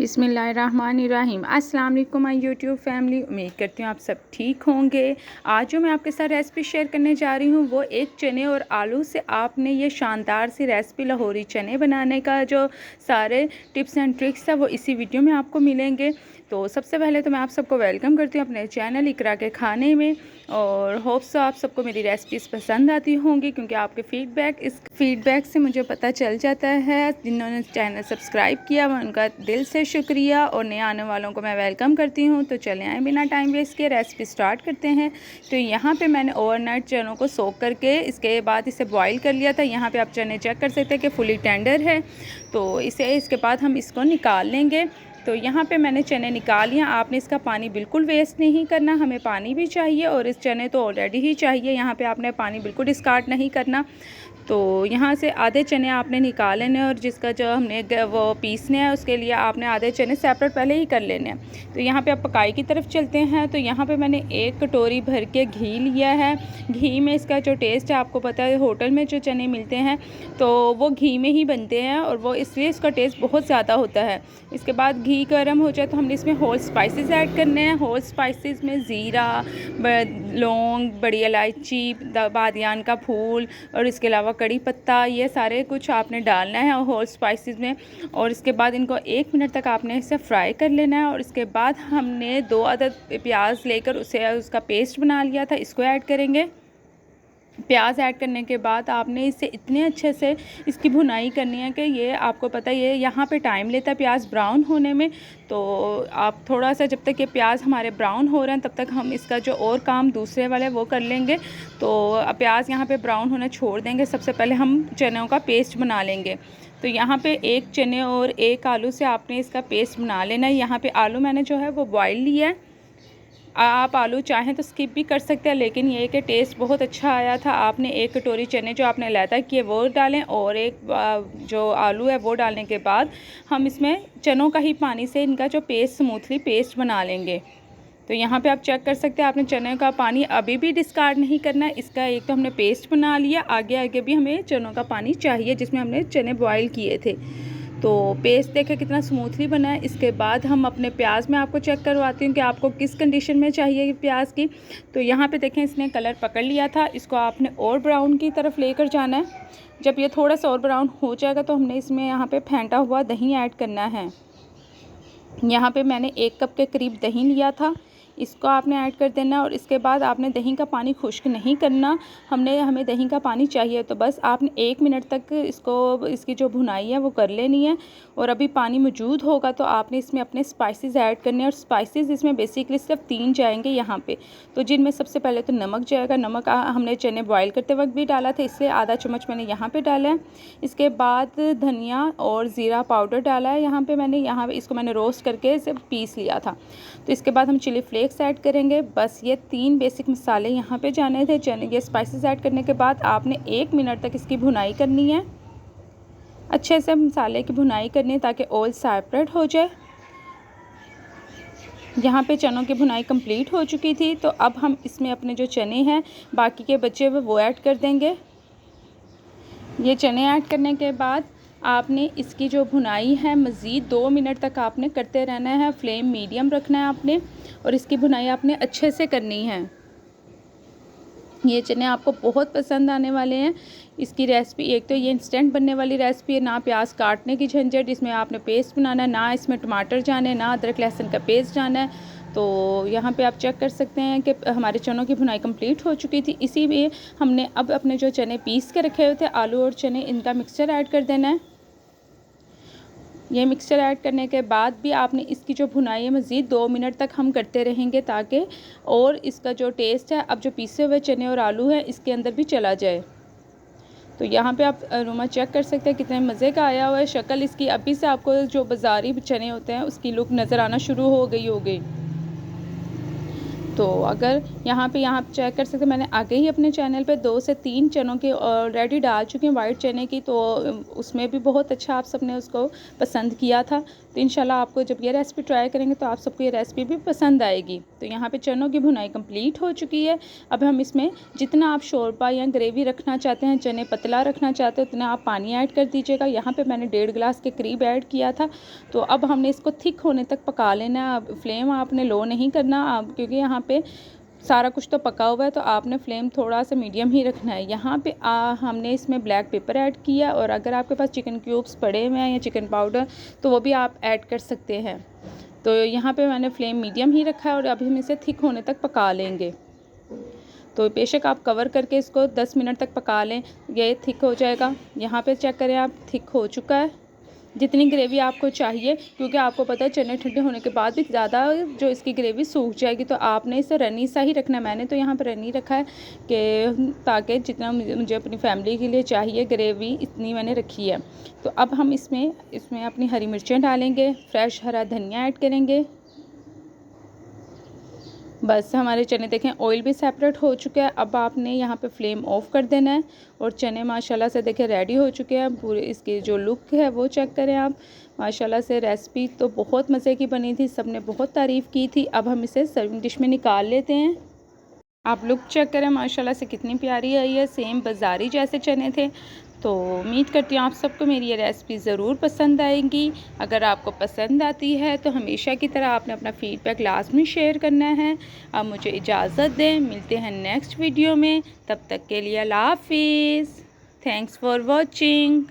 बिस्मिल्लाहिर्रहमानिर्रहीम। अस्सलाम वालेकुम माय यूट्यूब फैमिली। उम्मीद करती हूँ आप सब ठीक होंगे। आज जो मैं आपके साथ रेसिपी शेयर करने जा रही हूँ वो एक चने और आलू से आपने ये शानदार सी रेसिपी लाहौरी चने बनाने का जो सारे टिप्स एंड ट्रिक्स है वो इसी वीडियो में आपको मिलेंगे। तो सबसे पहले तो मैं आप सबको वेलकम करती हूँ अपने चैनल इकरा के खाने में, और होप्स आप सबको मेरी रेसिपीज़ पसंद आती होंगी, क्योंकि आपके फीडबैक से मुझे पता चल जाता है। जिन्होंने चैनल सब्सक्राइब किया उनका दिल से शुक्रिया, और नए आने वालों को मैं वेलकम करती हूँ। तो चलें आए बिना टाइम वेस्ट किए रेसिपी स्टार्ट करते हैं। तो यहाँ पे मैंने ओवरनाइट चनों को सोक करके इसके बाद इसे बॉईल कर लिया था। यहाँ पे आप चने चेक कर सकते हैं कि फुली टेंडर है। तो इसके बाद हम इसको निकाल लेंगे। तो यहाँ पे मैंने चने निकाल लिया। आपने इसका पानी बिल्कुल वेस्ट नहीं करना, हमें पानी भी चाहिए और इस चने तो ऑलरेडी ही चाहिए। यहाँ पे आपने पानी बिल्कुल डिस्कार्ड नहीं करना। तो यहाँ से आधे चने आपने निकाल लेने, और जिसका जो हमने वो पीसने हैं उसके लिए आपने आधे चने सेपरेट पहले ही कर लेने हैं। तो यहाँ पे आप पकाई की तरफ चलते हैं। तो यहाँ पे मैंने एक कटोरी भर के घी लिया है। घी में इसका जो टेस्ट है आपको पता है, होटल में जो चने मिलते हैं तो वो घी में ही बनते हैं, और वो इसलिए इसका टेस्ट बहुत ज़्यादा होता है। इसके बाद घी गर्म हो जाए तो हमने इसमें होल स्पाइसेस ऐड करने हैं। होल स्पाइसेस में ज़ीरा, लौंग, बड़ी इलायची, बादियान का फूल और इसके अलावा कड़ी पत्ता, ये सारे कुछ आपने डालना है होल स्पाइसेस में। और इसके बाद इनको 1 मिनट तक आपने इसे फ्राई कर लेना है। और इसके बाद हमने 2 अदद प्याज लेकर उसका पेस्ट बना लिया था, इसको ऐड करेंगे। प्याज ऐड करने के बाद आपने इसे इतने अच्छे से इसकी भुनाई करनी है कि ये आपको पता है ये यहाँ पे टाइम लेता है प्याज ब्राउन होने में। तो आप थोड़ा सा जब तक ये प्याज हमारे ब्राउन हो रहे हैं तब तक हम इसका जो और काम दूसरे वाले वो कर लेंगे। तो प्याज यहाँ पे ब्राउन होना छोड़ देंगे। सबसे पहले हम चनों का पेस्ट बना लेंगे। तो यहाँ पे 1 चने और 1 आलू से आपने इसका पेस्ट बना लेना है। यहाँ पे आलू मैंने जो है वो बॉयल लिया है। आप आलू चाहें तो स्किप भी कर सकते हैं, लेकिन ये कि टेस्ट बहुत अच्छा आया था। आपने 1 कटोरी चने जो आपने लैता किए वो डालें, और एक जो आलू है वो डालने के बाद हम इसमें चनों का ही पानी से इनका जो स्मूथली पेस्ट बना लेंगे। तो यहाँ पे आप चेक कर सकते हैं, आपने चने का पानी अभी भी डिस्कार्ड नहीं करना है। इसका एक तो हमने पेस्ट बना लिया, आगे भी हमें चनों का पानी चाहिए जिसमें हमने चने बॉयल किए थे। तो पेस्ट देखें कितना स्मूथली बना है। इसके बाद हम अपने प्याज में आपको चेक करवाती हूँ कि आपको किस कंडीशन में चाहिए प्याज की। तो यहाँ पे देखें इसने कलर पकड़ लिया था, इसको आपने और ब्राउन की तरफ लेकर जाना है। जब ये थोड़ा सा और ब्राउन हो जाएगा तो हमने इसमें यहाँ पे फेंटा हुआ दही ऐड करना है। यहाँ पे मैंने 1 कप के करीब दही लिया था, इसको आपने ऐड कर देना। और इसके बाद आपने दही का पानी खुश्क नहीं करना, हमें दही का पानी चाहिए। तो बस आपने 1 मिनट तक इसकी जो भुनाई है वो कर लेनी है। और अभी पानी मौजूद होगा तो आपने इसमें अपने स्पाइसेस ऐड करने हैं। और स्पाइसेस इसमें बेसिकली सिर्फ 3 जाएंगे यहाँ पे। तो जिनमें सबसे पहले तो नमक जाएगा। नमक हमने चने बॉयल करते वक्त भी डाला था, इसलिए आधा चम्मच मैंने यहाँ पर डाला है। इसके बाद धनिया और ज़ीरा पाउडर डाला है यहाँ पे इसको मैंने रोस्ट करके इसे पीस लिया था। तो इसके बाद हम चिली फ्लेक्स ऐड करेंगे। बस ये 3 बेसिक मसाले यहाँ पे जाने थे। चने ये स्पाइसेस ऐड करने के बाद आपने 1 मिनट तक इसकी भुनाई करनी है। अच्छे से मसाले की भुनाई करनी है ताकि ऑयल सेपरेट हो जाए। यहाँ पे चनों की भुनाई कंप्लीट हो चुकी थी। तो अब हम इसमें अपने जो चने हैं बाकी के बचे हुए वो ऐड कर देंगे। ये चने ऐड करने के बाद आपने इसकी जो भुनाई है मज़ीद 2 मिनट तक आपने करते रहना है। फ्लेम मीडियम रखना है आपने, और इसकी भुनाई आपने अच्छे से करनी है। ये चने आपको बहुत पसंद आने वाले हैं। इसकी रेसिपी एक तो ये इंस्टेंट बनने वाली रेसिपी है, ना प्याज काटने की झंझट, इसमें आपने पेस्ट बनाना है, ना इसमें टमाटर जाना है, ना अदरक लहसुन का पेस्ट जाना है। तो यहाँ पे आप चेक कर सकते हैं कि हमारे चनों की भुनाई कंप्लीट हो चुकी थी। इसी में हमने अब अपने जो चने पीस के रखे हुए थे आलू और चने, इनका मिक्सचर ऐड कर देना है। ये मिक्सचर ऐड करने के बाद भी आपने इसकी जो भुनाई है मज़ीद 2 मिनट तक हम करते रहेंगे, ताकि और इसका जो टेस्ट है अब जो पीसे हुए चने और आलू है इसके अंदर भी चला जाए। तो यहाँ पे आप अरोमा चेक कर सकते हैं कितने मज़े का आया हुआ है। शक्ल इसकी अभी से आपको जो बाज़ारी चने होते हैं उसकी लुक नज़र आना शुरू हो गई। तो अगर यहाँ पे चेक कर सकते हैं, मैंने आगे ही अपने चैनल पे 2 से 3 चनों की ऑलरेडी डाल चुकी हैं वाइट चने की। तो उसमें भी बहुत अच्छा आप सबने उसको पसंद किया था। तो इंशाल्लाह आपको जब ये रेसिपी ट्राई करेंगे तो आप सबको ये रेसिपी भी पसंद आएगी। तो यहाँ पे चनों की भुनाई कंप्लीट हो चुकी है। अब हम इसमें जितना आप शोरबा या ग्रेवी रखना चाहते हैं, चने पतला रखना चाहते हो, उतना आप पानी ऐड कर दीजिएगा। यहाँ पे मैंने 1.5 गिलास के करीब ऐड किया था। तो अब हमने इसको थिक होने तक पका लेना है। अब फ्लेम आपने लो नहीं करना अब, क्योंकि यहाँ पे सारा कुछ तो पका हुआ है, तो आपने फ्लेम थोड़ा सा मीडियम ही रखना है। यहाँ पे हमने इसमें ब्लैक पेपर ऐड किया, और अगर आपके पास चिकन क्यूब्स पड़े हुए हैं या चिकन पाउडर तो वो भी आप ऐड कर सकते हैं। तो यहाँ पे मैंने फ्लेम मीडियम ही रखा है और अभी हम इसे थिक होने तक पका लेंगे। तो बेशक आप कवर करके इसको 10 मिनट तक पका लें, ये थिक हो जाएगा। यहाँ पे चेक करें आप, थिक हो चुका है जितनी ग्रेवी आपको चाहिए, क्योंकि आपको पता है चने ठंडे होने के बाद भी ज़्यादा जो इसकी ग्रेवी सूख जाएगी, तो आपने इसे रनी सा ही रखना है। मैंने तो यहाँ पर रनी रखा है कि ताकि जितना मुझे अपनी फैमिली के लिए चाहिए ग्रेवी, इतनी मैंने रखी है। तो अब हम इसमें अपनी हरी मिर्चें डालेंगे, फ्रेश हरा धनिया ऐड करेंगे। बस हमारे चने देखें ऑयल भी सेपरेट हो चुका है। अब आपने यहाँ पे फ्लेम ऑफ कर देना है, और चने माशाल्लाह से देखें रेडी हो चुके हैं। पूरे इसकी जो लुक है वो चेक करें आप। माशाल्लाह से रेसिपी तो बहुत मज़े की बनी थी, सबने बहुत तारीफ़ की थी। अब हम इसे सर्विंग डिश में निकाल लेते हैं। आप लुक चेक करें माशाल्लाह से कितनी प्यारी आई है, सेम बाज़ारी जैसे चने थे। तो उम्मीद करती हूँ आप सबको मेरी ये रेसिपी ज़रूर पसंद आएगी। अगर आपको पसंद आती है तो हमेशा की तरह आपने अपना फ़ीडबैक लाजमी शेयर करना है। अब मुझे इजाज़त दें, मिलते हैं नेक्स्ट वीडियो में। तब तक के लिए अल्लाह हाफिज़। Thanks for watching.